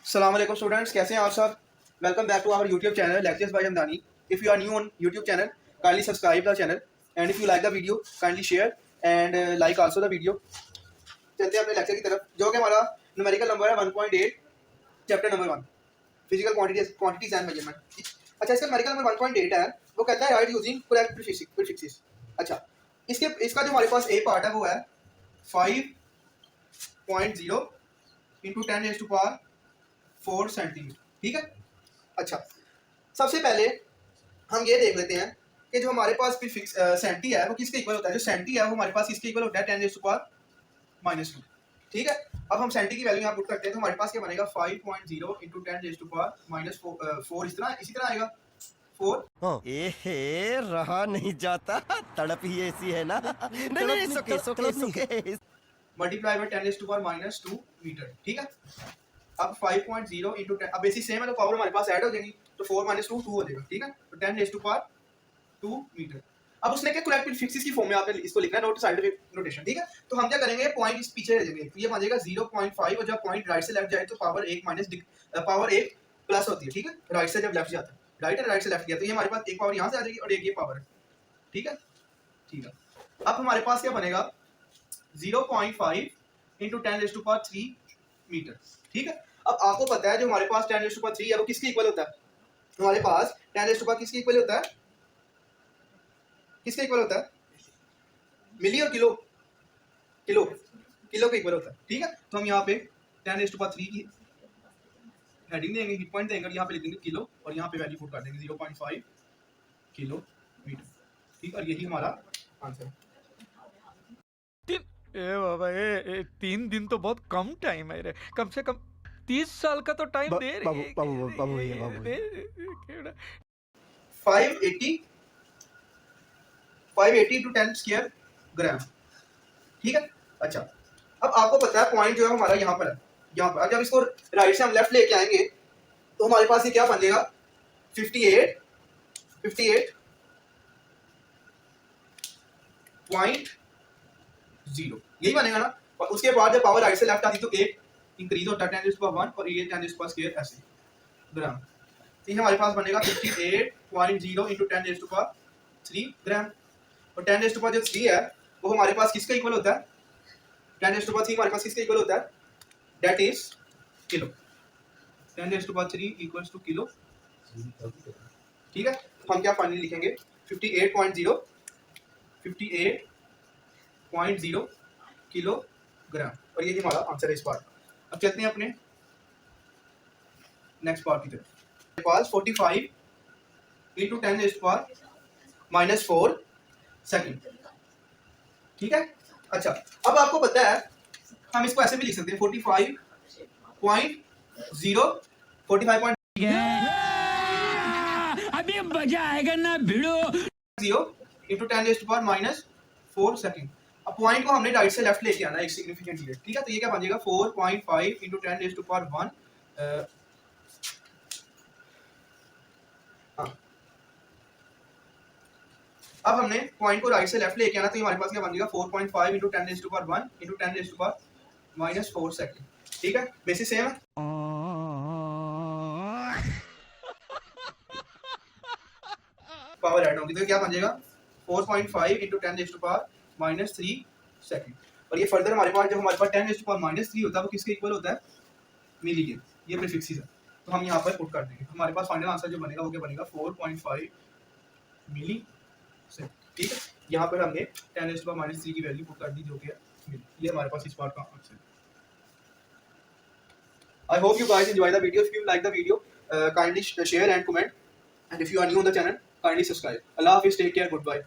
अस्सलाम वालेकुम स्टूडेंट्स, कैसे हैं आप सब। Welcome back to our YouTube channel lectures by Hamdani. If you are new on YouTube channel, kindly subscribe the channel and if you like the video kindly share and like also the video. चलते हैं अपने lecture की तरफ, जो कि हमारा numerical number है 1.8, chapter number 1, physical quantities and measurement. अच्छा, इसका न्यूमेरिकल नंबर 1.8 है, वो कहता है राइट यूजिंग करेक्ट प्रीफिक्सेस। अच्छा, इसका जो हमारे पास ए पार्ट है वो है 5.0 इंटू 10⁻⁴ सेंटीमीटर। ठीक है। अच्छा, सबसे पहले हम ये देख लेते हैं कि जो हमारे पास प्रीफिक्स सेंटी है वो किसके इक्वल होता है। जो सेंटी है वो हमारे पास किसके इक्वल होता है, 10⁻⁻²। ठीक है। अब हम सेंटी की वैल्यू यहाँ पुट करते हैं तो हमारे पास क्या बनेगा, 5.0 इंटू 10⁻⁻⁴ इसी तरह आएगा 4। एहे रहा नहीं जाता, तड़प ही ऐसी है ना। नहीं सुके मल्टीप्लाई बाय 10⁻⁻² मीटर। ठीक है। अब 5.0 इंटू 10, अब बेसिस सेम है तो पावर हमारे पास ऐड हो जाएगी, तो 4 - 2 2 हो जाएगा। ठीक है। तो 10⁻² मीटर। अब उसने क्या करेक्ट प्रीफिक्सेस की फॉर्म में आपने इसको लिखना है, नोट साइंटिफिक नोटेशन। ठीक है। तो हम क्या करेंगे, पॉइंट इस पीछे रह जाएंगे, तो ये बन जाएगा 0.5, और जब पॉइंट राइट से लेफ्ट जाए तो पावर 1 प्लस होती है। ठीक है। राइट से जब लेफ्ट जाता है, राइट है, राइट से लेफ्ट गया तो ये हमारे पास एक पावर यहाँ से आ जाएगी और एक ये पावर है। ठीक है। ठीक है। अब हमारे पास क्या बनेगा, 0.5 इंटू 10⁻³ मीटर। ठीक है। अब आपको पता है जो हमारे पास 10⁻³ है वो किसके इक्वल होता है, हमारे पास 10⁻³ किसके इक्वल होता है, किसके इक्वल होता है, मिली और किलो, किलो किलो के इक्वल होता है। ठीक है। तो हम यहाँ पे 10⁻³ की हेडिंग देंगे, हिट पॉइंट देंगे और यहाँ पे लिख देंगे किलो, और यहाँ पे वैल्यू पुट कर देंगे 0.5 किलो मीटर। ठीक है। और यही हमारा आंसर है। ए बाबा ए 3 दिन तो बहुत कम टाइम है रे, कम से कम 30 साल का तो टाइम दे रे। बाबू भैया 580 580 इंटू 10 स्क्वायर ग्राम। ठीक है। अच्छा, अब आपको पता है पॉइंट जो है हमारा यहाँ पर है, यहाँ पर। अब जब इसको राइट से हम लेफ्ट लेके आएंगे तो हमारे पास ये क्या बन जाएगा, 58.0 यही बनेगा ना। और उसके बाद जब पावर राइट से लेफ्ट आती तो एक इंक्रीज होता है 10⁻⁴ और ये 10⁻² ऐसे ग्राम। तो ये हमारे पास बनेगा 58.0 इंटू 10⁻³ ग्राम। और 10⁻³ है वो हमारे पास किसका इक्वल होता है, 10⁻³ हमारे पास किसका इक्वल होता है, that is kilo. 10⁻³ equals two kilo. ठीक है। तो हम क्या फाइनली लिखेंगे, 58.0 किलोग्राम, और ये हमारा आंसर है इस पार्ट। अब चलते हैं अपने नेक्स्ट पार्ट की तरफ। मेरे पास 45 इंटू 10⁻⁻⁴ सेकंड। ठीक है। अच्छा, अब आपको पता है हम इसको ऐसे भी लिख सकते हैं, 45.0 अभी मजा आएगा ना भिड़ो इंटू 10⁻⁻⁴ सेकंड। अब पॉइंट को हमने राइट से लेफ्ट लेके आना है एक सिग्निफिकेंट यूनिट। ठीक है। तो ये क्या बन जाएगा, 4.5 इंटू 10⁻⁴ हाँ। अब हमने पॉइंट को राइट से लेफ्ट लेके आना, तो हमारे पास क्या बन जाएगा, 4.5 इंटू 10⁻⁴ इंटू 10⁻⁻⁴ सेकंड। ठीक है। बेसिस सेम है। पावर ऐड होगी तो क्या बन जाएगा, 4.5 इंटू 10⁻⁻³ सेकंड। और ये फर्दर हमारे पास जो हमारे पास 10⁻⁻³ होता है वो किसके इक्वल होता है, मिली के। ये प्रीफिक्सेस है तो हम यहाँ पर पुट कर देंगे, हमारे पास फाइनल आंसर जो बनेगा वो क्या बनेगा, 4.5 मिली सेकंड। ठीक है। यहाँ पर हमने 10⁻⁻³ की वैल्यू पुट कर दी जो कि है मिली। ये हमारे पास इस पार्ट का आंसर है। I hope you guys enjoy the video. If you like the video, kindly share and comment. And if you are new on the channel, kindly subscribe. Allah Hafiz. Take care. Goodbye.